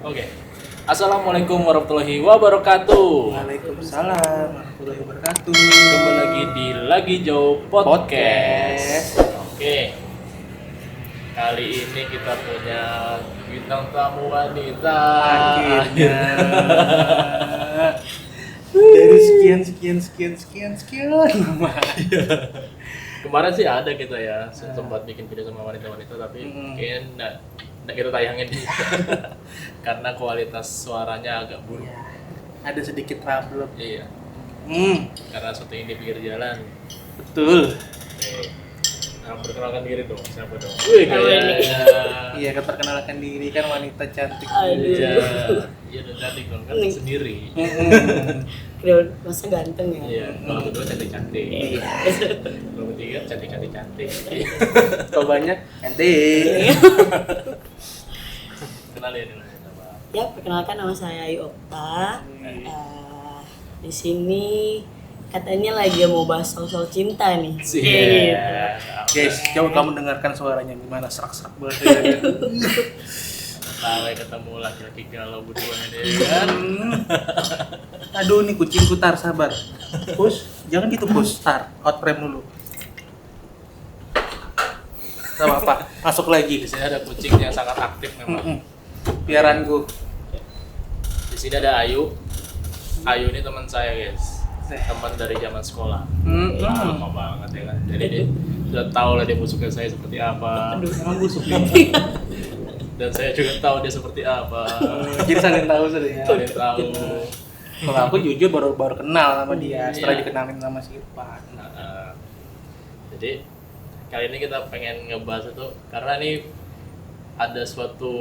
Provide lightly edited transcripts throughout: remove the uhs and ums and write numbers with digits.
Oke. Assalamualaikum warahmatullahi wabarakatuh. Waalaikumsalam warahmatullahi wabarakatuh. Kembali lagi di Lagi Jauh Podcast. Oke. Kali ini kita punya bintang tamu wanita. Akhirnya. Dari sekian nama. Kemarin sih ada kita ya, sempat bikin video sama wanita-wanita tapi kayaknya nggak kita tayangin karena kualitas suaranya agak buruk. Ya, ada sedikit trouble. Iya. Karena syuting di pinggir jalan. Betul. Oke. Nah, perkenalkan diri dong, siapa dong? Wih, kayaknya. Iya, perkenalkan diri kan wanita cantik. Iya, iya udah cantik dong kan sendiri. Udah masa ganteng ya? Iya, kalau kedua cantik-cantik. Iya. Kalau ketiga cantik-cantik. Kalau banyak cantik. Kenalin apa? Ya, perkenalkan nama saya Ayu Okta. Di sini katanya lagi mau bahas soal cinta nih. Iya. Guys, coba kamu dengarkan suaranya gimana serak-serak banget ya. Tahu ketemu laki-laki galau berdua nih kan. Aduh, nih kucingku tar, sabar. Push, jangan gitu push, tar, out frame dulu. Sama apa? Masuk lagi. Di sini ada kucing yang sangat aktif memang. Piaranku. Di sini ada Ayu. Ayu ini teman saya, guys. Teman dari zaman sekolah. Lama banget ya kan. Jadi dia sudah tahu lah dia busuknya saya seperti apa. Emang busuk nih. Dan saya juga tahu dia seperti apa. Jadi saling tahu sudah ya. Saling tahu. Kalau aku jujur baru kenal sama dia setelah dikenalin sama si Irfan. Jadi kali ini kita pengen ngebahas itu karena ini ada suatu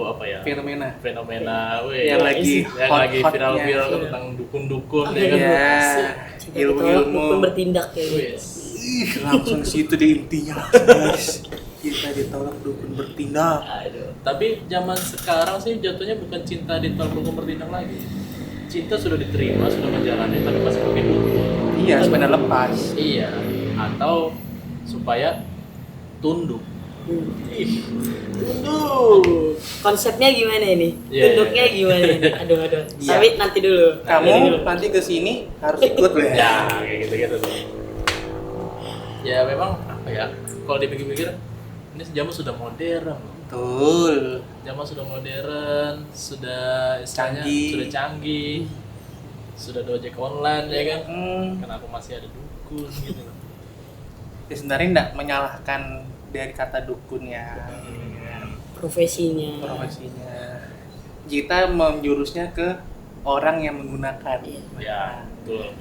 apa ya? Fenomena yang lagi viral-viral hotnya. tentang dukun-dukun ya kan. Iya. Ilmu Ilmu. bertindak kayak gitu. Wes. Langsung situ di intinya, guys. Kita ditolak dukun bertindak. Aduh. Tapi zaman sekarang sih jatuhnya bukan cinta ditolak dukun bertindak lagi. Cinta sudah diterima, sudah menjalani tapi masih pakai dukun. Iya, sepeda lepas. Iya. Atau supaya tunduk. Tunduk. Konsepnya gimana ini? Iya, Tunduknya iya. gimana ini? Aduh. Iya. Tapi nanti dulu. Kamu nanti kesini harus ikut loh ya. Ya, kayak gitu-gitu tuh. Ya memang apa ya? Kalau dipikir-pikir ini zaman sudah modern loh. Betul. Zaman sudah modern, sudah istilahnya Canggih. sudah canggih. Sudah ada ojek online ya kan? Hmm. Kenapa masih ada dukun gitu loh. Ya sebenarnya enggak menyalahkan dari kata dukun ya. Profesinya. Kita menjurusnya ke orang yang menggunakan. Ya, betul.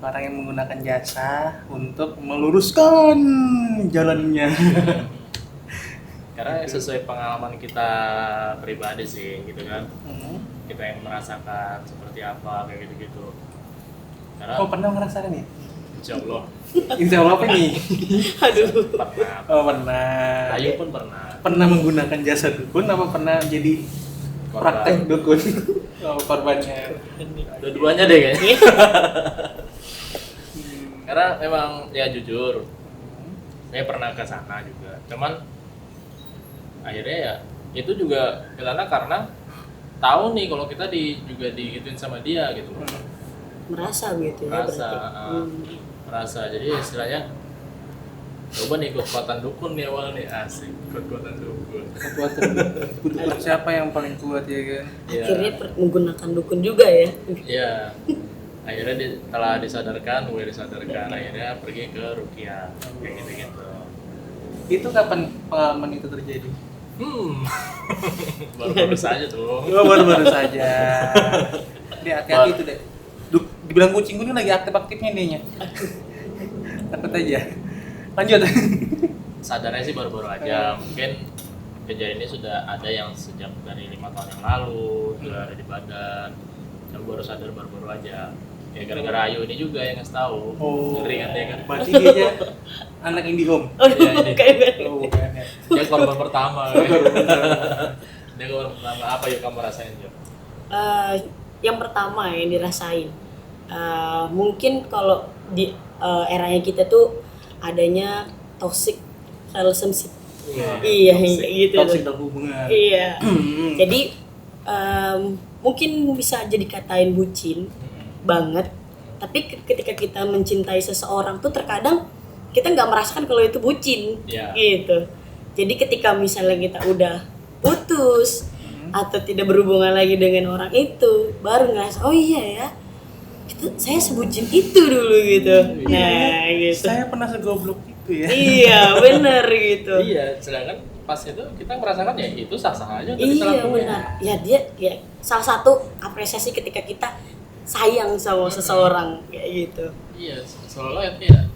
Orang yang menggunakan jasa untuk meluruskan jalannya. Karena sesuai pengalaman kita pribadi sih gitu kan. Kita yang merasakan seperti apa kayak gitu-gitu. Karena Oh, pernah ngerasakan ya? insya Allah Insya Allah apa nih? Aduh. pernah. Oh, pernah. Ayu pun pernah. Pernah menggunakan jasa dukun apa pernah jadi praktek dukun? Oh, korbannya. Dua-duanya deh kayaknya. Karena memang ya jujur, saya pernah ke sana juga. Cuman akhirnya ya itu juga kelana karena tahu nih kalau kita juga digituin sama dia gitu. Merasa gitu ya Merasa, berarti. merasa. Jadi istilahnya coba nih ikut kekuatan dukun nih awal nih, asik kekuatan dukun. Kekuatan dukun siapa yang paling kuat ya kan? Ya, Akhirnya menggunakan dukun juga ya. ya. Akhirnya setelah disadarkan, akhirnya pergi ke Rukia kayak gitu-gitu. Itu kapan pengalaman itu terjadi? Baru-baru saja tuh. Oh, baru-baru saja. Dia hati-hati itu deh. Dibilang kucingku ini lagi aktif-aktifnya dianya. Takut aja. Lanjut. Sadarnya sih baru-baru aja. Mungkin kejadian ini sudah ada yang sejak dari 5 tahun yang lalu, sudah ada di badan. Yang baru sadar baru-baru aja. Ya gara-gara Ayu ini juga yang ngasih tahu. Ngeri kan dia kan. Berarti dia anak IndiHome. Iya, ini. Oh, bukan ya. Dia korban pertama. Dia korban pertama. Apa yuk kamu rasain, Jo? Yang pertama yang dirasain mungkin kalau di eranya kita tuh adanya toxic relationship. Iya, toxic. gitu. Toxic dalam hubungan. Iya. Jadi mungkin bisa jadi katain bucin banget, tapi ketika kita mencintai seseorang tuh terkadang kita nggak merasakan kalau itu bucin, gitu. Jadi ketika misalnya kita udah putus atau tidak berhubungan lagi dengan orang itu, baru ngerasa oh iya ya, saya sebucin itu dulu gitu. Nah gitu. Saya pernah segoblok itu ya. Iya benar gitu. Iya, sedangkan pas itu kita merasakan ya itu sah-sah aja untuk kita Iya lakuin. benar. Ya dia ya salah satu apresiasi ketika kita sayang sama seseorang kayak gitu. Iya, soalnya ya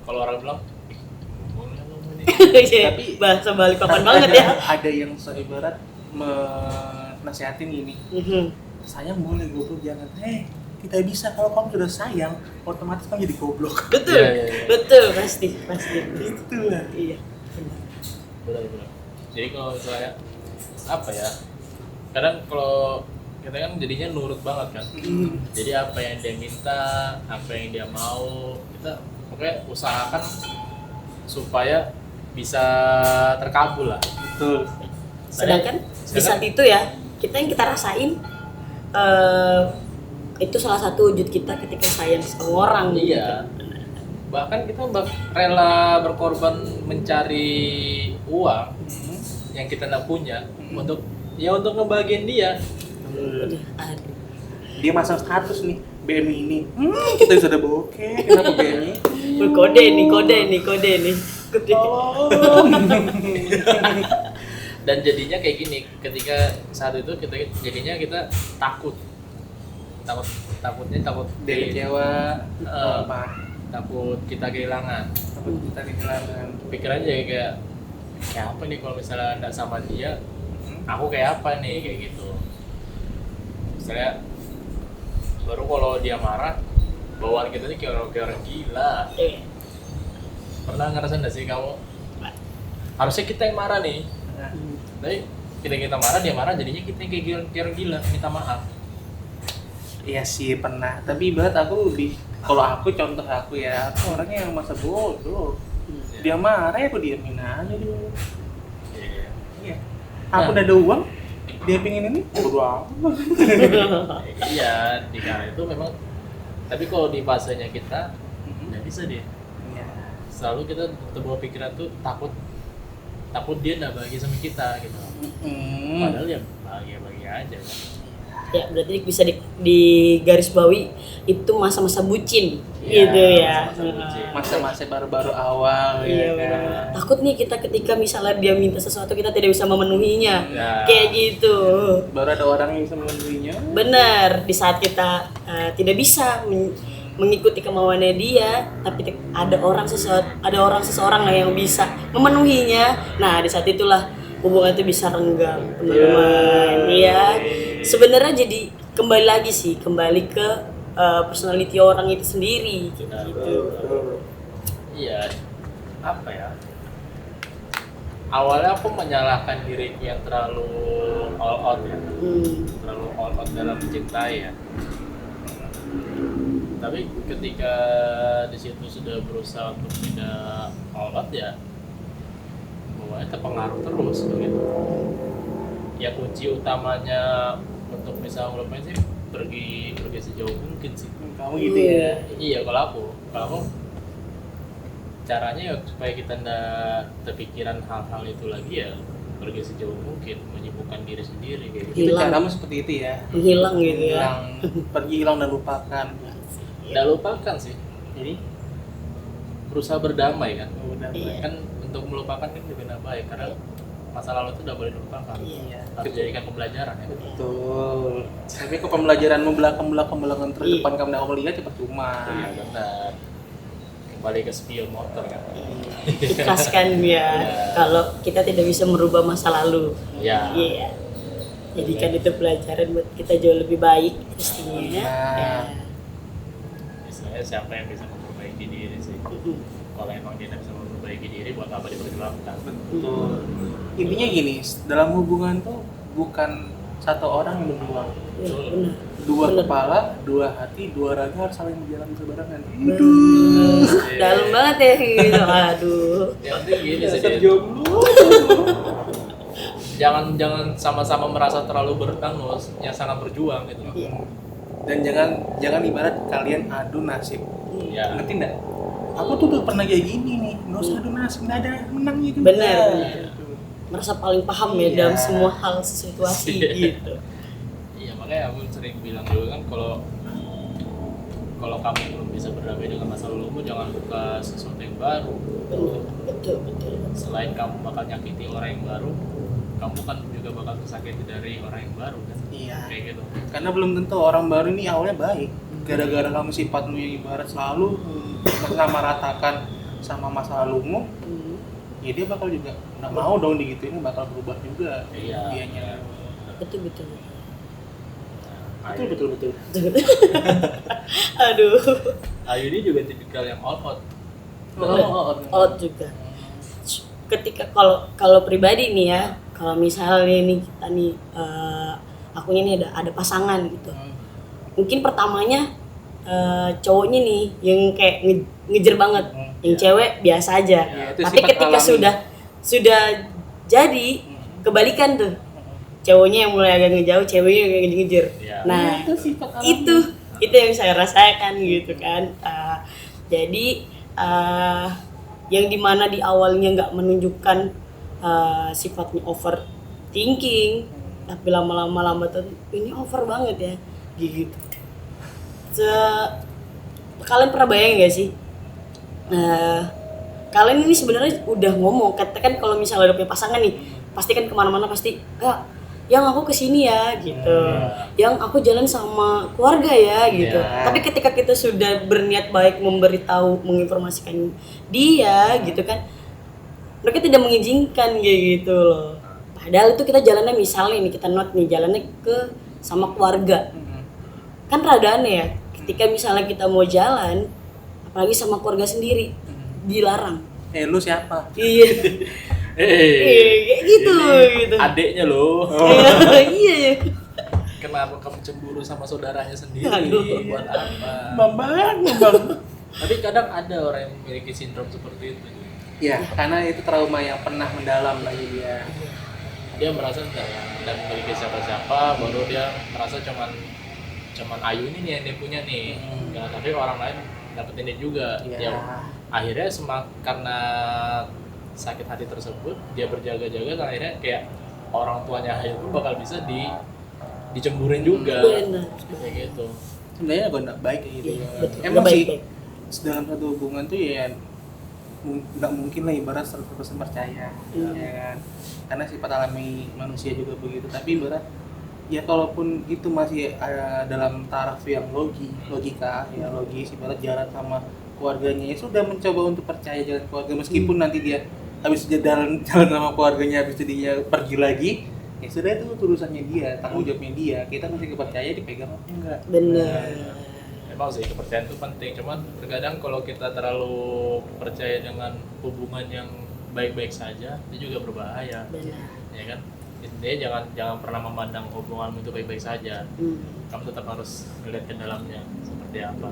kalau orang bilang boleh ngomong ini. Tapi bahasa Balikpapan banget ya. Ada yang seibarat menasihatin gini. Sayang boleh, goblok jangan. Tidak bisa, kalau kamu sudah sayang, otomatis kamu jadi goblok. Betul. Iya. Betul pasti. Itulah. Iya. Benar. Jadi kalau saya apa ya? Kadang kalau kita kan jadinya nurut banget kan. Jadi apa yang dia minta, apa yang dia mau, kita pokoknya usahakan supaya bisa terkabul lah. Betul. Sedangkan di saat itu ya, yang kita rasain itu salah satu wujud kita ketika sayang sama orang. Iya. Gitu. Bahkan kita rela berkorban mencari uang yang kita nggak punya untuk ngebahagiain dia. Aduh. Dia masang status nih, BMI ini. Kita sudah bokeh, kenapa BMI? Kode nih. Kode. Dan jadinya kayak gini, ketika saat itu kita takutnya Dia kecewa, apa? takut kita kehilangan. Pikirannya kayak apa nih kalau misalnya nggak sama dia, aku kayak apa nih kayak gitu. Misalnya baru kalau dia marah, bawaan kita nih kayak orang gila. Pernah ngerasain nggak sih kamu? Harusnya kita yang marah nih, tapi kita marah, dia marah, jadinya kita yang kayak orang gila, minta maaf. Iya sih pernah, tapi ibarat kalau aku contoh aku ya, aku orangnya yang masa bodoh. Dia marah ya aku diamin aja dulu. Iya. Aku udah ada uang, dia pingin ini, bodoh amat. Iya, di kala itu memang. Tapi kalau di fasenya kita nggak bisa dia. Iya. Selalu kita terbawa pikiran tuh takut dia nggak bahagia sama kita gitu. Padahal ya bahagia aja kan. Ya berarti bisa di garis bawahi itu masa-masa bucin gitu ya. Masa-masa baru-baru awal Iya, ya kan. Takut nih kita ketika misalnya dia minta sesuatu kita tidak bisa memenuhinya. Ya. Kayak gitu. Baru ada orang yang bisa memenuhinya. Benar, di saat kita tidak bisa mengikuti kemauannya dia, tapi ada seseorang lah yang bisa memenuhinya. Nah, di saat itulah hubungan itu bisa renggang, teman-teman. Iya. Sebenarnya jadi kembali ke personality orang itu sendiri gitu. Iya, apa ya? Awalnya aku menyalahkan diriku yang terlalu all out ya, terlalu all out dalam mencintai ya. Tapi ketika di situ sudah berusaha untuk tidak all out ya, bawaannya terpengaruh terus begitu. Ya kunci utamanya untuk bisa ngelupain sih pergi sejauh mungkin sih. Kamu gitu ya. Iya, kalau aku caranya ya supaya kita ndak terpikiran hal-hal itu lagi ya pergi sejauh mungkin, menyibukkan diri sendiri kayak gitu. Itu caramu seperti itu ya. Hilang gitu ya. Pergi hilang dan lupakan. Nggak lupakan sih, jadi berusaha berdamai kan. Iya. Kan untuk melupakan kan juga nggak baik karena masa lalu itu udah boleh dilupakan. Iya. Harus dijadikan pembelajaran ya. Betul. Tapi ke pembelajaranmu belakang terus depan kamu nggak mau lihat ya percuma. Iya benar. Kembali ke spion motor kan. Ikhlaskan ya. Kalau kita tidak bisa merubah masa lalu. Ya. Iya. Jadikan itu pelajaran buat kita jauh lebih baik pastinya. Ya. Istilahnya siapa yang bisa memperbaiki diri sih. Kalau emang dia tidak bisa memperbaiki diri, buat apa diperjuangkan? Betul. Intinya gini, dalam hubungan tuh bukan satu orang yang berjuang. Ya, benar. Dua Bener. kepala, dua hati, dua raga harus saling berjalan berbarengan. Dalam banget ya gitu. Aduh. Yang penting gini sih. Jomblo. jangan sama-sama merasa terlalu yang sangat berjuang gitu loh. Iya. Dan jangan ibarat kalian adu nasib. Ya. Ngerti enggak? Aku tuh pernah kayak gini nih, nggak usah adu nasib, nggak ada menangnya juga. Benar. Gitu. Merasa paling paham ya Iya. dalam semua hal situasi gitu. Iya, makanya aku sering bilang juga kan kalau kamu belum bisa berdamai dengan masa lalumu, jangan buka sesuatu yang baru. Betul. Selain kamu bakal nyakiti orang yang baru, kamu kan juga bakal tersakiti dari orang yang baru kan. Iya. Kayak gitu. Karena belum tentu orang baru ini awalnya baik. Gara-gara kamu sifatmu yang ibarat selalu mensamaratakan sama masa lalumu, ya dia bakal juga nggak mau dong digituin, bakal berubah juga. Iya. Dianya. Betul. Nah, Betul. Aduh. Ayu ini juga tipikal yang all out. Out juga. Ketika kalau pribadi nih ya, kalau misalnya nih kita nih akunya nih ada pasangan gitu. Mungkin pertamanya cowoknya nih yang kayak ngejer banget, yang cewek biasa aja. Ya, itu Tapi sifat ketika alami. sudah jadi kebalikan tuh, cowoknya yang mulai agak ngejauh, ceweknya yang ngejer. Ya. Nah itu sifat alami. itu yang saya rasakan gitu kan. Jadi yang dimana di awalnya nggak menunjukkan sifatnya overthinking, tapi lama-lama tuh ini over banget ya gitu. Kalian pernah bayang gak sih? Kalian ini sebenarnya udah ngomong, katakan kalau misalnya udah punya pasangan nih, pasti kan kemana-mana pasti, yang aku kesini ya gitu, yang aku jalan sama keluarga ya gitu. Tapi ketika kita sudah berniat baik memberitahu, menginformasikan dia gitu kan, mereka tidak mengizinkan kayak gitu loh. Padahal itu kita jalannya misalnya nih, kita note nih jalannya ke sama keluarga. Kan rada aneh ya, ketika misalnya kita mau jalan, apalagi sama keluarga sendiri, dilarang. Lu siapa? Iya. Kayak gitu. Adeknya loh. Iya. Kenapa kamu cemburu sama saudaranya sendiri? Aduh. Buat apa? Bambang. Tapi kadang ada orang yang memiliki sindrom seperti itu. Ya, karena itu trauma yang pernah mendalam bagi dia. Dia merasa dan memiliki siapa-siapa, baru dia merasa cuman Ayu ini nih yang dia punya nih. Ya, tapi orang lain dapetin dia juga. Iya. Yang akhirnya karena sakit hati tersebut, dia berjaga-jaga dan akhirnya kayak orang tuanya Ayu pun bakal bisa dicemburin juga. Benar. Kayak gitu. Sebenarnya gue nggak baik kayak gitu. Iya, betul. Emang Nggak sih baik. dalam satu hubungan tuh ya nggak mungkin lah ibarat 100% percaya, ya kan? Karena sifat alami manusia juga begitu. Tapi ibarat ya kalaupun itu masih dalam taraf yang logika, ya logis, ibarat jalan sama keluarganya, ya sudah mencoba untuk percaya jalan keluarga meskipun nanti dia habis jalan sama keluarganya, habis itu dia pergi lagi, ya sudah itu urusannya dia, tanggung jawabnya dia. Kita mesti percaya dipegang apa enggak. Benar. Emang sih kepercayaan itu penting, cuman terkadang kalau kita terlalu percaya dengan hubungan yang baik-baik saja, itu juga berbahaya. Benar. Ya kan? Intinya jangan pernah memandang hubunganmu itu baik-baik saja. Kamu tetap harus melihat ke dalamnya seperti apa.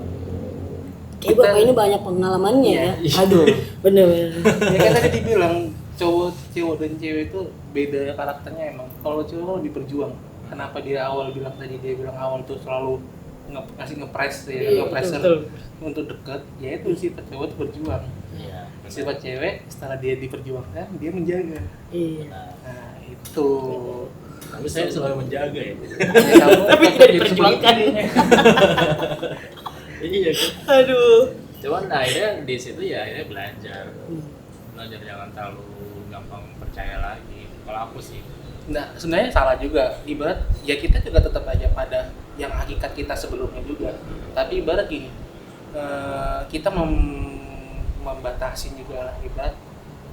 Kayak bapak ini banyak pengalamannya ya. Aduh. Bener. Ya kan tadi dibilang cowok dan cewek itu beda karakternya emang. Kalau cowok lebih berjuang. Kenapa dia bilang awal tuh selalu ngasih ngepres ya, ngepressure untuk deket. Ya itu sifat cowok tuh berjuang. Iya. Sifat cewek setelah dia diperjuangkan, dia menjaga. Iya. Nah, itu. Tapi saya selalu menjaga ya. Tapi tidak diperjuangkan. Iya kan? Aduh. Cuman akhirnya di situ ya akhirnya belajar jangan terlalu gampang percaya lagi. Kalau aku sih. Nah, sebenarnya salah juga. Ibarat ya kita juga tetap aja pada yang hakikat kita sebelumnya juga. Tapi ibarat gini, kita membatasi juga lah, ibarat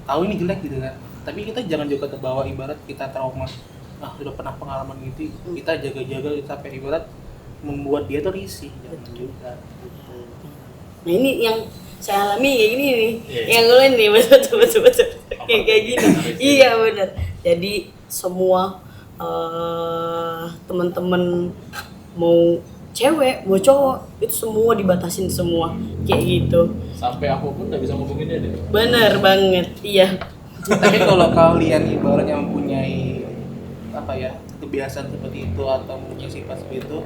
tahu ini jelek gitu kan. Tapi kita jangan juga terbawa ibarat kita trauma. Sudah pernah pengalaman gitu, kita jaga-jaga sampai ibarat membuat dia tuh risih. Jangan juga. Nah ini yang saya alami kayak gini nih, Yeah. yang gue nih betul kayak gini. Iya benar. Jadi semua teman-teman mau cewek mau cowok itu semua dibatasin semua kayak gitu. Sampai aku pun nggak bisa ngomongin dia deh. Bener banget, iya. Tapi kalau kalian ibaratnya mempunyai apa ya kebiasaan seperti itu atau punya sifat seperti itu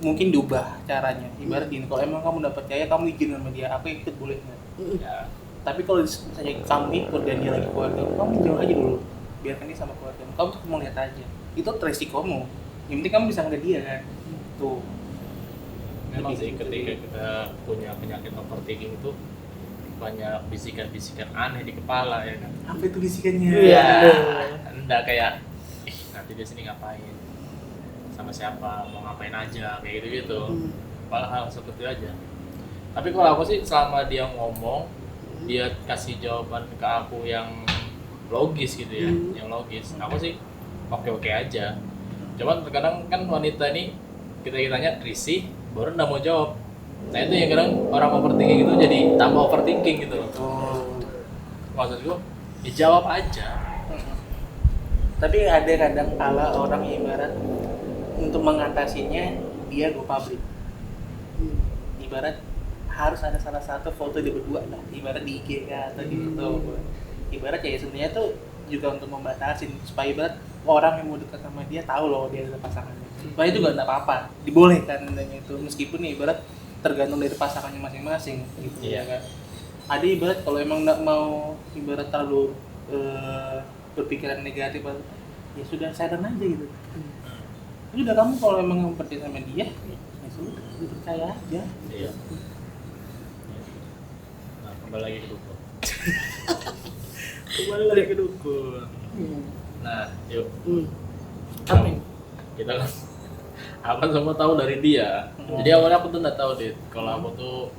mungkin diubah caranya. Ibarat gini, kalau emang kamu udah percaya, kamu izin sama dia, aku ikut boleh nggak? Ya. Tapi kalau misalnya kamu ikut dan dia lagi keluarga, kamu jauh aja dulu, biarkan dia sama keluarga. Kamu tuh mau lihat aja, itu resikomu. Yang penting kamu bisa ngeliat dia kan. Tuh. Memang sih ketika kita punya penyakit overthinking itu banyak bisikan-bisikan aneh di kepala ya kan. Apa itu bisikannya? Iya. Enggak kayak nanti di sini ngapain? Sama siapa? Mau ngapain aja kayak gitu-gitu. Hal seperti itu aja. Tapi kalau aku sih selama dia ngomong, dia kasih jawaban ke aku yang logis gitu ya, yang logis. Aku sih oke-oke aja. Cuman terkadang kan wanita ini kita tanya risih, baru nggak mau jawab. Nah itu yang kadang orang overthinking itu jadi tambah overthinking gitu loh. Maksud gue, dijawab aja. Tapi ada kadang kala orang ibarat untuk mengatasinya dia go public. Ibarat harus ada salah satu foto dia berdua lah, ibarat di IG atau di foto. Ibarat ya sebenarnya tuh juga untuk membatasi supaya ibarat orang yang mau dekat sama dia tahu loh dia ada pasangannya. Supaya itu nggak apa-apa, dibolehkan adanya itu meskipun nih ibarat tergantung dari pasangannya masing-masing gitu ya kan. Ada ibarat kalau emang nggak mau ibarat terlalu berpikiran negatif, ya sudah sadar aja gitu. Udah kamu kalau emang percaya sama dia, ya sudah percaya aja. Iya. Nah kembali lagi ke dukun. Nah yuk. Apa? Kita kan apa semua tahu dari dia. Jadi awalnya aku tuh nggak tahu deh kalau aku tuh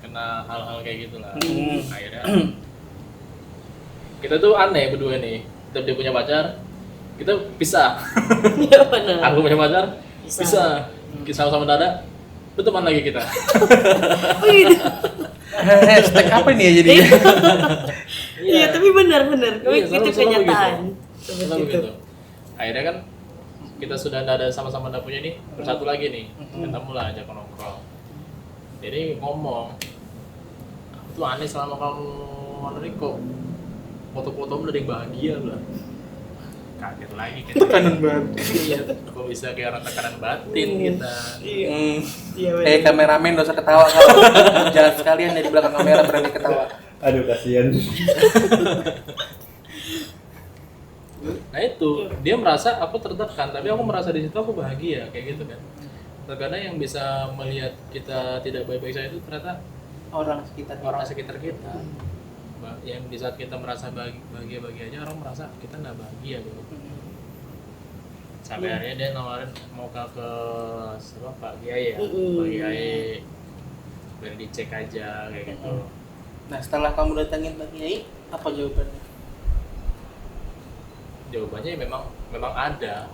kena hal-hal kayak gitu lah. Akhirnya kita tuh aneh berdua nih. Dia punya pacar, kita pisah. Iya benar. Aku punya pacar, pisah. Kita sama-sama dada, itu teman lagi kita. Oh gitu. Hashtag apa nih ya jadi? Iya tapi benar. Iya, Itu kenyataan. Selalu gitu. Akhirnya kan kita sudah ada sama-sama nggak punya nih, bersatu lagi nih, ketemu lah ajak nongkrong. Jadi ngomong, aku tuh aneh selama kamu nih kok foto-fotomu dari bahagia lah. Kaget lagi kita. Tekanan banget. Iya, kok bisa kayak orang tekanan batin kita. Iya. Kameramen dosa ketawa kalau jalan sekalian dari belakang kamera berani ketawa. Aduh kasihan. Nah itu, dia merasa aku tertekan, tapi aku merasa di situ aku bahagia, kayak gitu kan. Terkadang yang bisa melihat kita tidak baik-baik saja itu ternyata orang sekitar kita. Yang di saat kita merasa bahagia aja, orang merasa kita nggak bahagia gitu. Sampai akhirnya dia nawarin mau ke siapa Pak Kiai ya, Pak Kiai biar dicek aja kayak gitu. Nah setelah kamu datangin Pak Kiai, apa jawabannya? Jawabannya memang ada.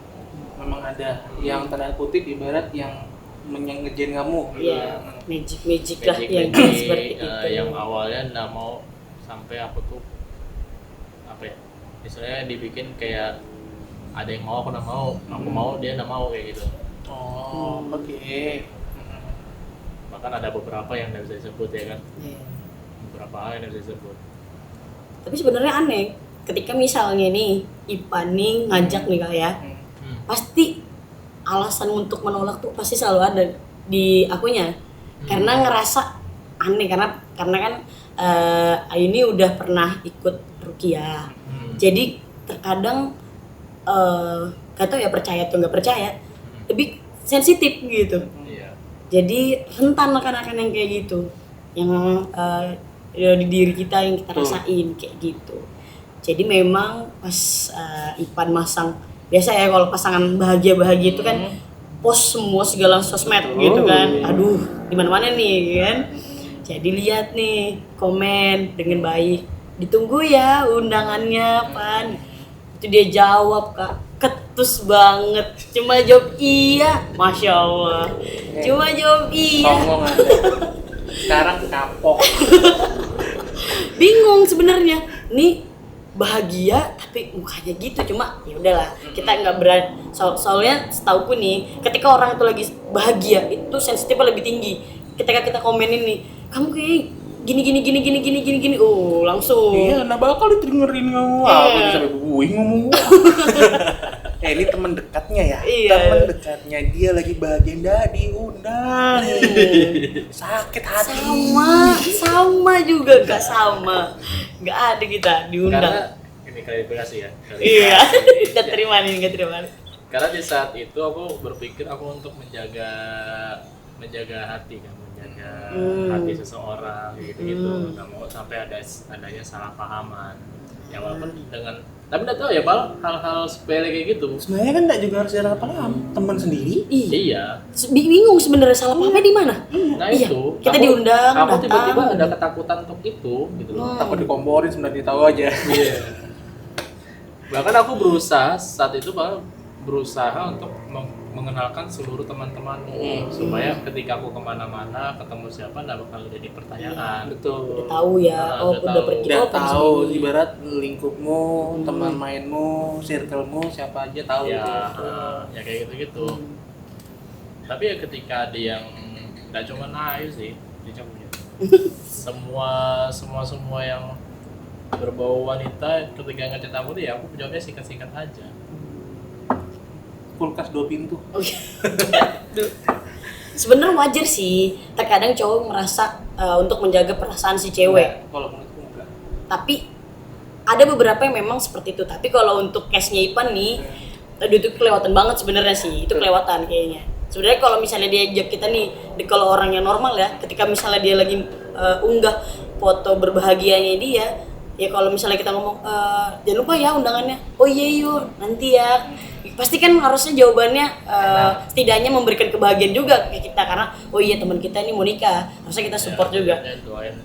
Memang ada yang tanda kutip ibarat yang ngerjain kamu. Iya. Magic lah yang seperti itu. Yang awalnya nggak mau sampai aku tuh apa ya? Misalnya dibikin kayak ada yang mau aku nggak mau, aku mau dia nggak mau kayak gitu. Oh, oke. Bahkan ada beberapa yang nggak bisa disebut ya kan. Iya. Beberapa hal yang nggak bisa disebut. Tapi sebenarnya aneh ketika misalnya nih Ipan nih ngajak nih Kak ya, pasti alasan untuk menolak tuh pasti selalu ada di akunya. Karena ngerasa aneh karena kan ini udah pernah ikut ruqyah. Jadi terkadang gak tau ya percaya atau nggak percaya, lebih sensitif gitu. Jadi rentan akan yang kayak gitu, yang di diri kita yang kita rasain kayak gitu. Jadi memang pas Ipan masang, biasa ya kalau pasangan bahagia itu kan post semua segala sosmed gitu kan. Aduh, di mana-mana nih kan. Jadi lihat nih komen dengan baik. Ditunggu ya undangannya Pan. Itu dia jawab Kak, ketus banget. Cuma jawab iya, Masya Allah. Cuma jawab iya. Songong aja. Sekarang kapok. Bingung sebenarnya. Nih bahagia tapi mukanya gitu, cuma ya udahlah kita nggak berani soalnya setauku nih ketika orang itu lagi bahagia itu sensitifnya lebih tinggi. Ketika kita komenin nih kamu kayak gini langsung iya, nah bakal dengerin kamu apa sampai buing ngomong. ini teman dekatnya ya. Iya. Teman dekatnya dia lagi bahagia nggak diundang. Sakit hati. Sama juga Kak, sama. Nggak ada kita diundang. Karena ini klarifikasi ya. Iya. Nggak terima nih. Karena di saat itu aku berpikir aku untuk menjaga hati kan, menjaga hati seseorang gitu. Nggak mau sampai adanya salah pahaman. Ya walaupun tapi nggak tahu ya Pal, hal-hal sepele kayak gitu. Sebenarnya kan nggak juga harus ada paham, teman sendiri. Iya. Bingung sebenarnya salah pahamnya di mana? Nah Iya, itu. kita diundang, Aku datang. tiba-tiba ada ketakutan untuk itu gitu loh. Takut dikomporin sebenarnya tahu aja. Iya. Bahkan aku saat itu berusaha untuk mengenalkan seluruh teman-temanmu supaya ketika aku kemana-mana ketemu siapa nggak bakal jadi pertanyaan. Betul. Udah tahu ya, udah pergi Udah pergi tahu sini. ibarat lingkupmu, teman mainmu, circlemu siapa aja tahu. Ya, ya kayak gitu-gitu. Tapi ya ketika ada yang nggak cuma Ayu sih, dia punya semua yang berbau wanita ketika ngechat aku dia aku jawabnya singkat-singkat aja. Kulkas 2 pintu. Sebenarnya wajar sih, terkadang cowok merasa untuk menjaga perasaan si cewek. Kalau menurutku enggak. Tapi ada beberapa yang memang seperti itu. Tapi kalau untuk case-nya Ipan nih, aduh itu kelewatan banget sebenarnya sih. Itu kelewatan kayaknya. Sebenarnya kalau misalnya dia ajak kita nih, kalau orang yang normal ya, ketika misalnya dia lagi unggah foto berbahagianya dia, ya kalau misalnya kita ngomong jangan lupa ya undangannya. Oh iya yuk, nanti ya. Pasti kan harusnya jawabannya setidaknya memberikan kebahagiaan juga ke kita karena oh iya teman kita ini mau nikah, harusnya kita support juga. Doain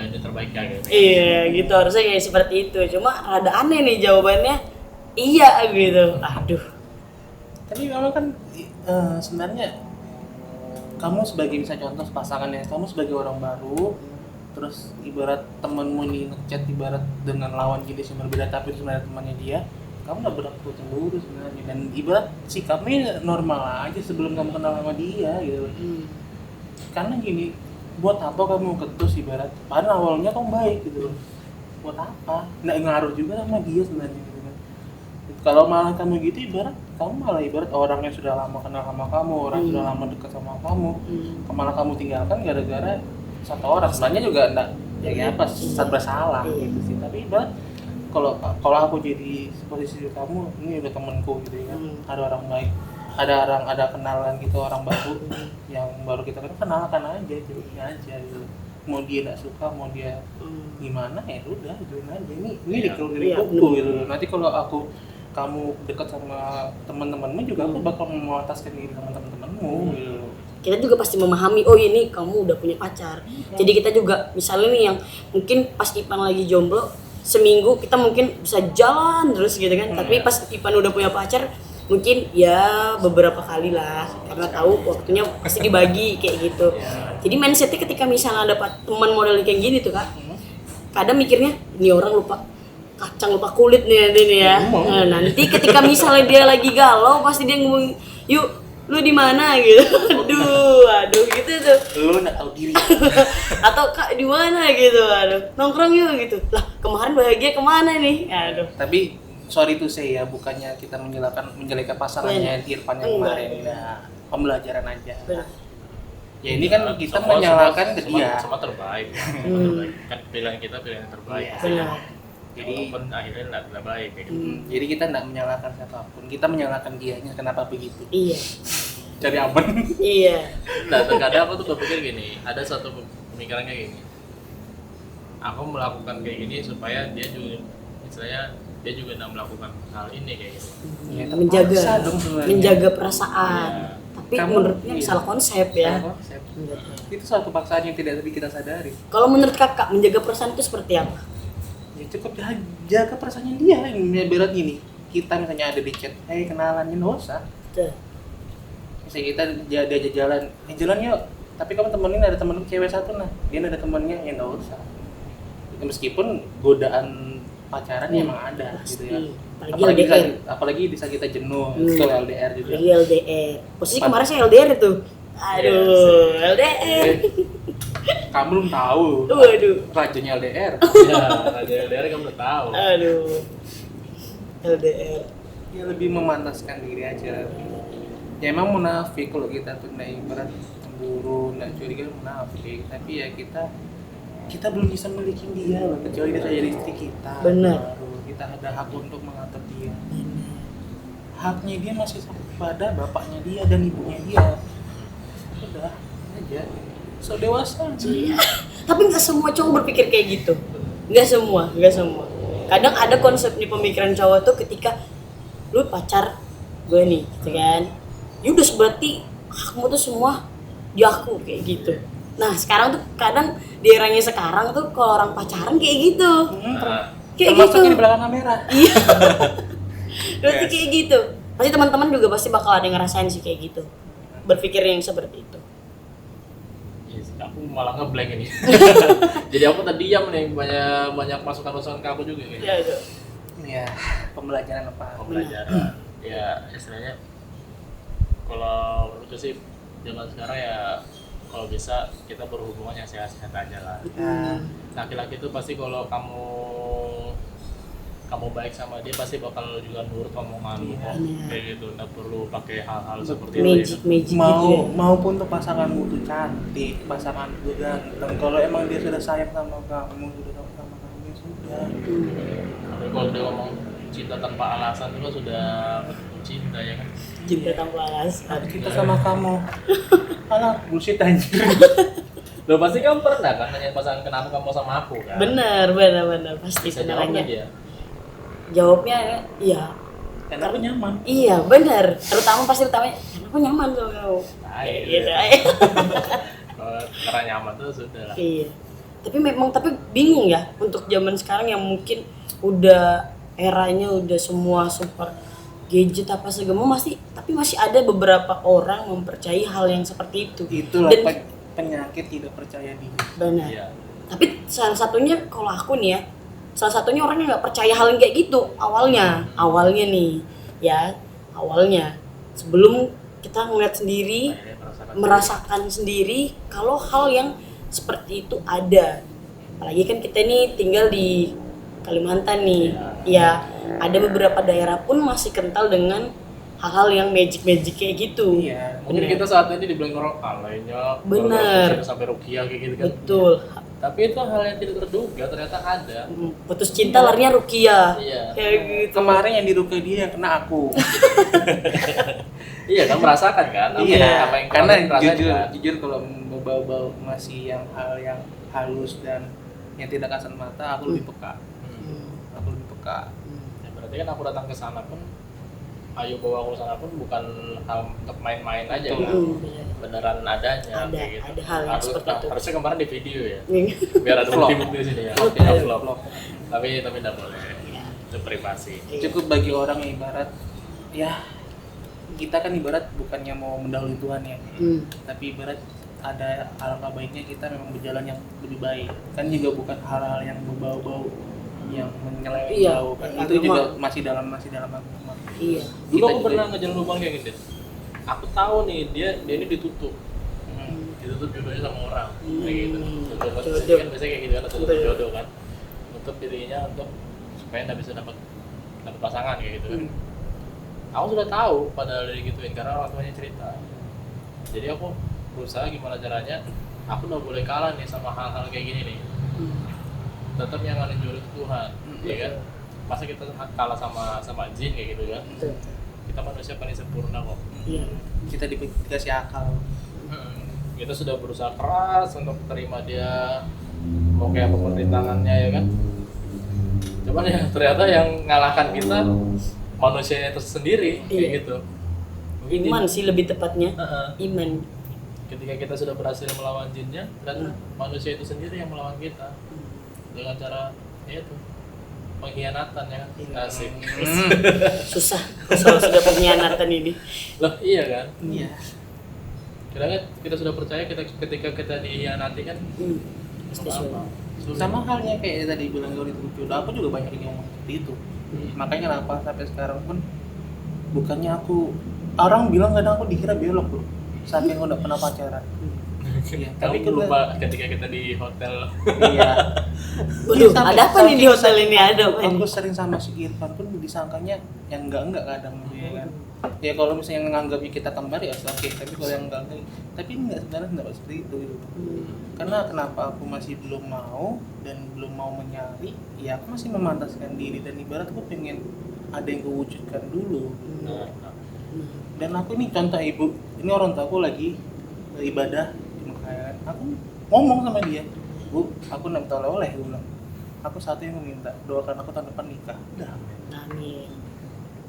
yang terbaik ya gitu. Iya gitu, harusnya kayak seperti itu. Cuma rada aneh nih jawabannya iya gitu. Aduh. Tapi memang kan sebenarnya kamu sebagai misalnya contoh pasangannya, kamu sebagai orang baru, terus ibarat temenmu nih ngechat ibarat dengan lawan jenis yang berbeda tapi itu sebenarnya temannya dia, kamu nggak berlaku cemburu sebenarnya dan ibarat sikapnya normal aja sebelum kamu kenal sama dia gitu. Karena gini, buat apa kamu ketus ibarat, padahal awalnya kamu baik gitu, buat apa? Nggak ngaruh juga sama dia sebenarnya gitu kan. Kalau malah kamu gitu ibarat, kamu malah ibarat orang yang sudah lama kenal sama kamu, orang sudah lama dekat sama kamu, malah kamu tinggalkan gara-gara satu orang. Sebenarnya juga enggak ya apa serba salah gitu sih, tapi ibarat kalau aku jadi posisi kamu, ini udah temanku gitu ya, ada orang baik, ada kenalan gitu orang baru yang baru kita kenalkan aja gitu. Mau dia nggak suka, mau dia gimana ya udah gimana aja. Ini diriku gitu. Nanti kalau kamu dekat sama teman-temanmu juga aku bakal memuataskan diri sama teman-temanmu gitu. Kita juga pasti memahami, oh ini kamu udah punya pacar. Jadi kita juga misalnya nih yang mungkin pas Ipan lagi jomblo, seminggu kita mungkin bisa jalan terus gitu kan. Tapi pas Ipan udah punya pacar, mungkin ya beberapa kali lah. Karena tahu waktunya pasti dibagi kayak gitu. Jadi mindsetnya ketika misalnya dapat teman model kayak gini tuh Kak, kadang mikirnya, ini orang lupa kulit nih ya. Nah, nanti ketika misalnya dia lagi galau, pasti dia ngomong, yuk lu di mana gitu. Aduh gitu tuh. Lu nggak tahu diri. Atau Kak di mana gitu. Aduh, nongkrong yuk gitu. Lah, kemarin bahagia kemana nih? Aduh. Tapi sorry to say ya, bukannya kita menjelekan pasangannya Irfan yang kemarin. Nah, pembelajaran aja. Benar. Ya ini kan kita menyalahkan ke dia. Semua terbaik. Kan pilihan kita pilihan yang terbaik. Benar. Jadi walaupun akhirnya nggak baik kayak gitu. Jadi kita nggak menyalahkan siapapun, kita menyalahkan dianya kenapa begitu. Iya. Cari aman. Iya. Nah terkadang aku tuh berpikir gini, ada satu pemikiran kayak gini. Aku melakukan kayak gini supaya dia juga, misalnya dia juga nggak melakukan hal ini kayak gitu. Ya, menjaga perasaan. Ya. Tapi menurutnya salah konsep ya. Salah konsep. Itu suatu paksaan yang tidak kita sadari. Kalau menurut Kakak menjaga perasaan itu seperti apa? Ya cukup jaga perasaannya dia. Berat gini, kita misalnya ada di chat, hey kenalan, nggak usah. Misalnya kita diajak jalan yuk, tapi kamu temenin ada temen cewek satu, nah dia ada temennya, ya nggak usah. Meskipun godaan pacaran emang ada gitu ya. Apalagi bisa kita jenuh, kalau LDR juga. LDR. Posisi kemarin saya LDR itu. Aduh, LDR. Kamu belum tahu. Waduh. Rajanya LDR. Ya, raja LDR kamu udah tahu. Aduh. LDR. Ya lebih memantaskan diri aja. Ya emang munafik kalau kita tuh nggak ibarat cemburu, nggak curiga munafik. Tapi ya kita belum bisa memiliki dia loh, kecuali dia jadi istri kita. Benar. Baru kita ada hak untuk mengatur dia. Haknya dia masih pada bapaknya dia dan ibunya dia. Udah aja. So dewasa. Iya. Tapi nggak semua cowok berpikir kayak gitu. Nggak semua. Kadang ada konsep di pemikiran cowok tuh ketika lu pacar gue nih, gitu kan. Ya udah berarti hakmu tuh semua di aku kayak gitu. Nah sekarang tuh kadang di eranya sekarang tuh kalau orang pacaran kayak gitu. Kayak gitu. Termasuknya di belakang kamera. Iya. Berarti kayak gitu. Pasti teman-teman juga pasti bakal ada yang ngerasain sih kayak gitu. Berpikir yang seperti itu. Yes, aku malah ngeblank ini. Jadi aku terdiam nih, banyak masukan-masukan ke aku juga kayaknya. Iya, itu. Ya, pembelajaran apa? Pembelajaran. Ya, istilahnya kalau menurutku sih zaman sekarang ya kalau bisa kita berhubungan yang sehat-sehat aja lah. Laki-laki itu pasti kalau kamu baik sama dia pasti bakal juga nurut omonganmu kayak gitu, nggak perlu pakai hal-hal seperti itu. Magic Maupun tuh pasanganmu tuh cantik, pasangan tuh ganteng, kalau emang dia sudah sayang sama kamu, sudah sama kamu, ya sudah. Tapi kalau dia ngomong cinta tanpa alasan itu kan sudah cinta ya kan. Cinta tanpa alasan. Cinta sama kamu. Alah, bullshit anjir. Loh pasti kamu pernah kan nanya pasangan kenapa kamu sama aku kan? Bener, pasti Bisa jawab sebenarnya. dia. Jawabnya iya. Karena aku nyaman. Iya, bener. Terutama utamanya karena aku nyaman sama kamu. Gitu. Karena nyaman tuh sudah lah. Iya. Tapi bingung ya untuk zaman sekarang yang mungkin udah eranya udah semua super gadget apa segala tapi masih ada beberapa orang mempercayai hal yang seperti itu. Itulah Dan penyakit tidak percaya diri. benar. Iya. Tapi salah satunya kalau aku nih ya, salah satunya orang yang nggak percaya hal yang kayak gitu awalnya nih ya, awalnya sebelum kita ngeliat sendiri, merasakan sendiri kalau hal yang seperti itu ada. Apalagi kan kita nih tinggal di Kalimantan nih, ya ada beberapa daerah pun masih kental dengan hal-hal yang magic kayak gitu. Iya. Mungkin kita saat ini dibilang orang alainya, Bener. sampai rukiah kayak gitu kan. Betul. Tapi itu hal yang tidak terduga ternyata ada. Putus cinta larinya rukiah. Iya. Kayak gitu. Kemarin yang dirukai dia yang kena aku. Iya kan merasakan kan? Apa yang karena kalian rasain, jujur kalau bau-bau masih yang hal yang halus dan yang tidak kasat mata, aku lebih peka. Aku lebih peka. Ya, berarti kan aku datang ke sana pun, ayo bawa aku ke sana pun bukan hal untuk main-main aja kan? Beneran adanya Ada, kayak gitu. ada hal yang seperti itu. Harusnya kemarin di video ya, Iya. biar ada bukti-bukti di sini ya. Tidak vlog. Tapi tidak boleh. Itu privasi. Cukup bagi orang yang ibarat, ya kita kan ibarat bukannya mau mendahului Tuhan ya, tapi ibarat ada alangkah baiknya kita memang berjalan yang lebih baik. Kan juga bukan hal-hal yang berbau-bau yang menyeleweng jauh kan. Itu juga masih dalam agama. Iya. Dulu aku pernah ngejalan hubungan kayak gitu. Aku tahu nih dia ini ditutup. Ditutup jodohnya sama orang kayak gitu. Jodoh kan biasanya kayak gitu kan, tutup jodoh kan. Nutup dirinya untuk supaya nggak bisa dapat pasangan kayak gitu kan. Aku sudah tahu padahal dari gituin karena orang tuanya cerita. Jadi aku berusaha gimana caranya aku nggak boleh kalah nih sama hal-hal kayak gini nih. Tetap yang ngalih jodoh itu Tuhan, ya kan? Masa kita kalah sama jin kayak gitu kan? Kita manusia paling sempurna kok. Iya. Kita dikasih akal. Kita sudah berusaha keras untuk terima dia mau kayak apapun rintangannya ya kan. Cuman ya ternyata yang ngalahkan kita manusianya itu sendiri kayak gitu. Mungkin Iman sih lebih tepatnya. Iman. Ketika kita sudah berhasil melawan jinnya, dan manusia itu sendiri yang melawan kita dengan cara ya itu pengkhianatan ya kan. Asik. Susah kalau sudah pengkhianatan ini. Loh iya kan? Iya. Kira-kira kita sudah percaya ketika kita dikhianati kan Pasti apa? Sulit. Sama halnya kayak tadi bilang Gauri itu jodoh, aku juga banyak yang ngomong seperti itu. Makanya kenapa sampai sekarang pun bukannya aku, orang bilang kadang aku dikira belok bro, saking aku udah pernah pacaran. Iya, Tapi kita- lupa ketika kita di hotel. Iya. Waduh, Sampai- ada apa nih di hotel ini? Ada apa ini? Aku sering sama si Irfan pun disangkanya yang enggak kadang ya kan. Ya kalau misalnya nganggapnya kita kembar ya oke, tapi kalau yang enggak, tapi enggak, sebenarnya enggak seperti itu gitu. Karena kenapa aku masih belum mau dan belum mau menyari, ya aku masih memantaskan diri dan ibarat aku pengen ada yang kewujudkan dulu. Nah, Dan aku ini contoh ibu, ini orang tua aku lagi ibadah di Mekah ya kan. Aku ngomong sama dia, Bu, aku 6 tahun oleh, gue bilang, aku satu yang meminta, doakan aku tahun depan nikah. Udah, Amin.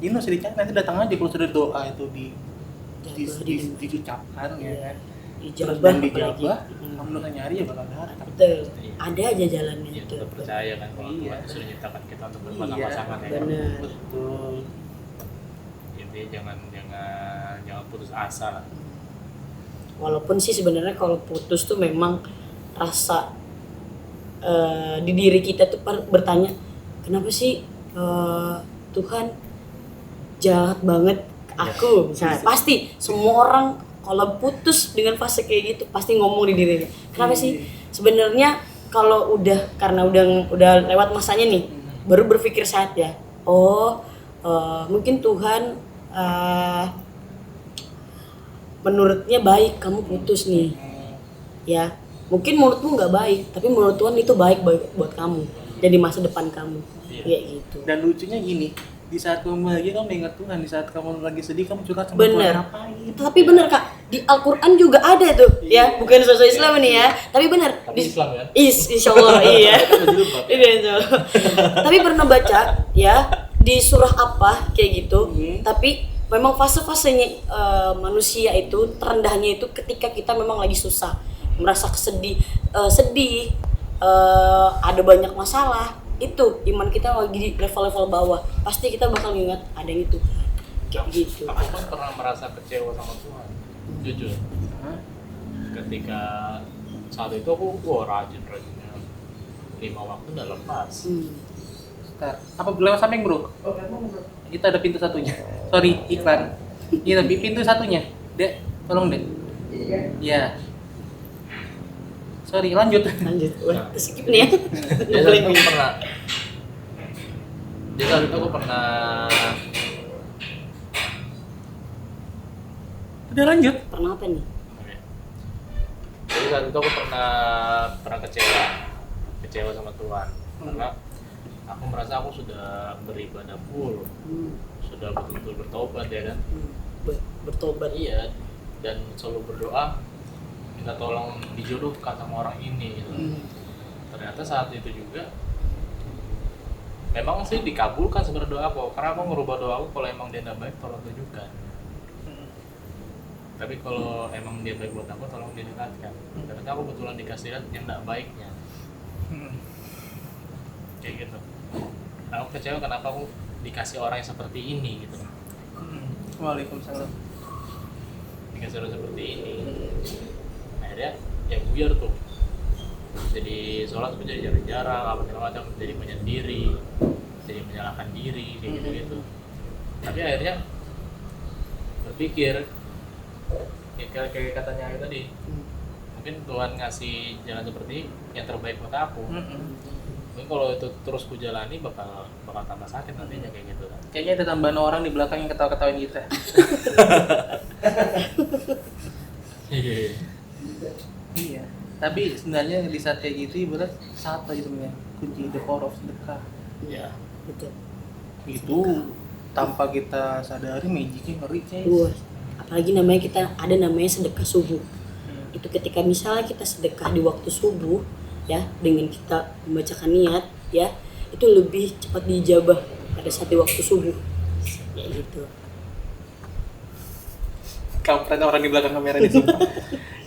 ini nggak usah dicari, nanti datang aja kalau sudah doa itu diucapkan ya kan. Terus Dijabah dan apalagi. dijabah, kamu dosa nyari ya bakal datang. Betul. Ada aja jalannya ya itu. kita percaya kan kalau Iya. Tuhan sudah menciptakan kita untuk Iya, berpasang-pasangan ya kan. benar. Betul. Jadi jangan putus asa lah. Walaupun sih sebenarnya kalau putus tuh memang rasa di diri kita tuh bertanya, kenapa sih Tuhan jahat banget ke aku misalnya. Pasti semua orang kalau putus dengan fase kayak gitu pasti ngomong di dirinya, kenapa sih sebenarnya kalau karena udah lewat masanya nih baru berpikir sehat ya, mungkin Tuhan menurutnya baik kamu putus nih ya, mungkin menurutmu nggak baik tapi menurut Tuhan itu baik buat kamu jadi masa depan kamu. Iya. Kayak gitu. Dan lucunya gini, di saat kamu bahagia kamu ingat Tuhan, di saat kamu lagi sedih kamu curhat sama Bener. Tuhan, ngapain? Tapi bener Kak, di Al-Quran juga ada tuh ya, bukan sosok Islam ini ya, tapi bener Tapi Islam kan? Insya Allah iya. Berjilbab. Iya, insya Allah. Tapi pernah baca ya di surah apa kayak gitu, tapi memang fase-fasenya manusia itu terendahnya itu ketika kita memang lagi susah, merasa sedih, ada banyak masalah, itu iman kita lagi di level-level bawah, pasti kita bakal ingat ada yang itu kayak gitu. Aku pun pernah merasa kecewa sama Tuhan, jujur. Hah? Ketika saat itu aku rajinnya 5 waktu udah lepas. Bentar. Apa lewat samping bro? Kita ada pintu satunya. Sorry, iklan. Iya, tapi pintu satunya. Dek, tolong dek. Iya. Sorry, lanjut. Wah, skip nih ya. Jadi saat itu aku pernah Udah lanjut. Pernah apa nih? Oke. Jadi saat itu aku pernah kecewa sama Tuhan karena aku merasa aku sudah beribadah full, sudah betul-betul bertobat ya kan. Bertobat. Iya, dan selalu berdoa minta tolong dijodohkan sama orang ini gitu. Ternyata saat itu juga memang sih dikabulkan sebenarnya doa aku, karena aku ngerubah doa aku, kalau emang dia tidak baik tolong tunjukkan. Tapi kalau emang dia baik buat aku tolong didekatkan. Ternyata aku kebetulan dikasih lihat yang tidak baiknya. Kayak gitu. Aku kecewa kenapa aku dikasih orang yang seperti ini gitu. Waalaikumsalam. Dikasih orang seperti ini. Akhirnya ya buyar tuh. Jadi sholat menjadi jarang-jarang, apa segala macam, jadi menyendiri, jadi menyalahkan diri, kayak gitu-gitu. Tapi akhirnya berpikir, kayak katanya Ayu tadi, mungkin Tuhan ngasih jalan seperti yang terbaik buat aku. Mungkin kalau itu terus ku jalani bakal tambah sakit nantinya kayak gitu kan. Kayaknya ada tambahan orang di belakang yang ketawa-ketawain kita. Iya. Tapi sebenarnya di saat kayak gitu ibarat satu aja sebenarnya kunci the power of sedekah. Iya. Betul. Itu tanpa kita sadari magicnya ngeri guys. Wah, apalagi ada namanya sedekah subuh. Itu ketika misalnya kita sedekah di waktu subuh ya, dengan kita membacakan niat ya, itu lebih cepat diijabah pada saat di waktu subuh. Ya gitu. Kampret orang di belakang kamera ini sumpah.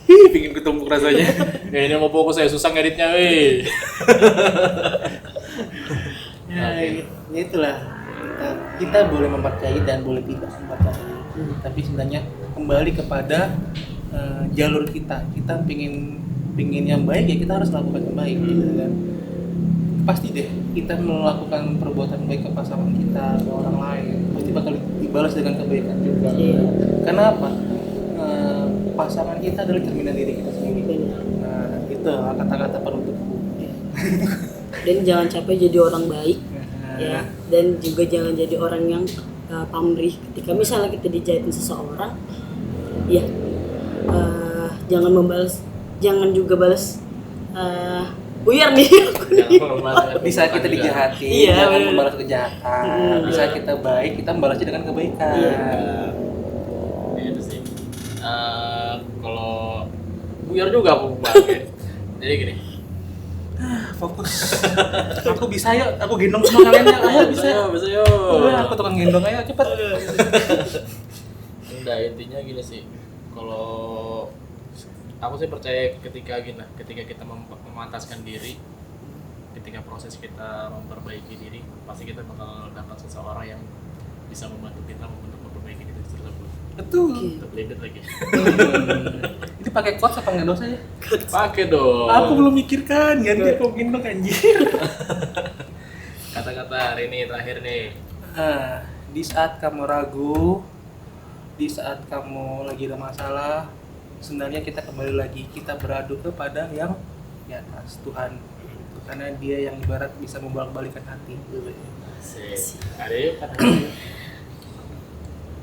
Pingin ketumpuk rasanya. Ya ini mau fokus saya susah ngeditnya weh. Ya itulah. Kita boleh mempercayai dan boleh tidak mempercayai. Tapi sebenarnya kembali kepada jalur kita. Kita pingin yang baik ya kita harus lakukan yang baik gitu kan. Pasti deh kita melakukan perbuatan baik ke pasangan kita, ke orang lain, pasti bakal dibalas dengan kebaikan juga. Karena apa? pasangan kita adalah cerminan diri kita sendiri. Benar. Nah, itu kata-kata penutupku. Dan jangan capek jadi orang baik, ya. Dan juga jangan jadi orang yang pamrih. Ketika misalnya kita dijahatin seseorang, ya jangan membalas, jangan juga balas. Buyar nih. Bisa kita dijahati, Iya, jangan bener. membalas kejahatan. Bisa kita baik, kita membalasnya dengan kebaikan. Ya, itu sih. Kalau buyar juga aku bangke. Jadi gini. Fokus. Aku bisa yuk, aku gendong semua kalian ya. Ayo bisa. Bisa yuk. Aku tukang gendong, ayo cepet. Enggak, intinya gini sih. Kalau aku sih percaya ketika kita memantaskan diri, ketika proses kita memperbaiki diri, pasti kita bakal dapat seseorang yang bisa membantu kita untuk memperbaiki diri tersebut. Betul. Terlibat lagi. Ini pakai quotes apa nggak dosa ya? Pakai dong. Aku belum mikirkan, ganti aku gendong anjir. Kata-kata hari ini terakhir nih. Di saat kamu ragu, di saat kamu lagi ada masalah, sebenarnya kita kembali lagi, kita beradu kepada yang di atas, Tuhan. Karena Dia yang ibarat bisa membolak-balikan hati. Ada yuk.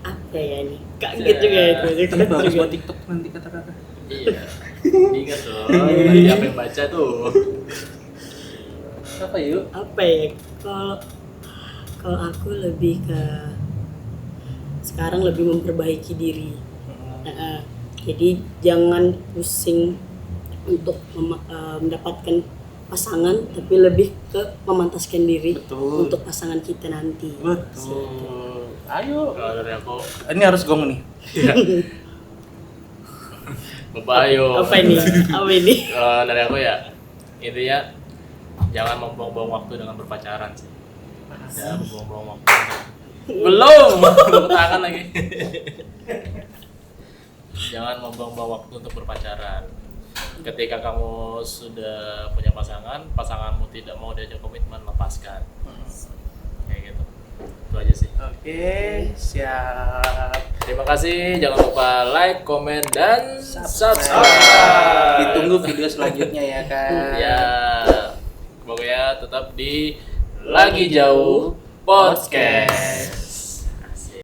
Apa ya ini? Kaget juga itu. Ini bagus buat TikTok nanti kata-kata. Iya. Ingat dong. Tadi apa yang baca tuh? Apa yuk? Apa ya? Kalau aku lebih ke sekarang lebih memperbaiki diri. Jadi jangan pusing untuk mendapatkan pasangan, tapi lebih ke memantaskan diri. Betul. Untuk pasangan kita nanti. Betul. Ayo. Kalau dari aku, Ini harus gong nih. Bapak ayo. Apa ini? Apa ini? Kalau dari aku ya, intinya jangan membuang-buang waktu dengan berpacaran sih. Jangan membuang-buang waktu. Belum, tepuk tangan lagi. Jangan membuang-buang waktu untuk berpacaran. Ketika kamu sudah punya pasangan, pasanganmu tidak mau diajak komitmen, lepaskan. Kayak gitu. Itu aja sih. Oke, siap. Terima kasih. Jangan lupa like, komen, dan subscribe. Ditunggu video selanjutnya ya kan. Ya, pokoknya tetap di Lagi Jauh Podcast.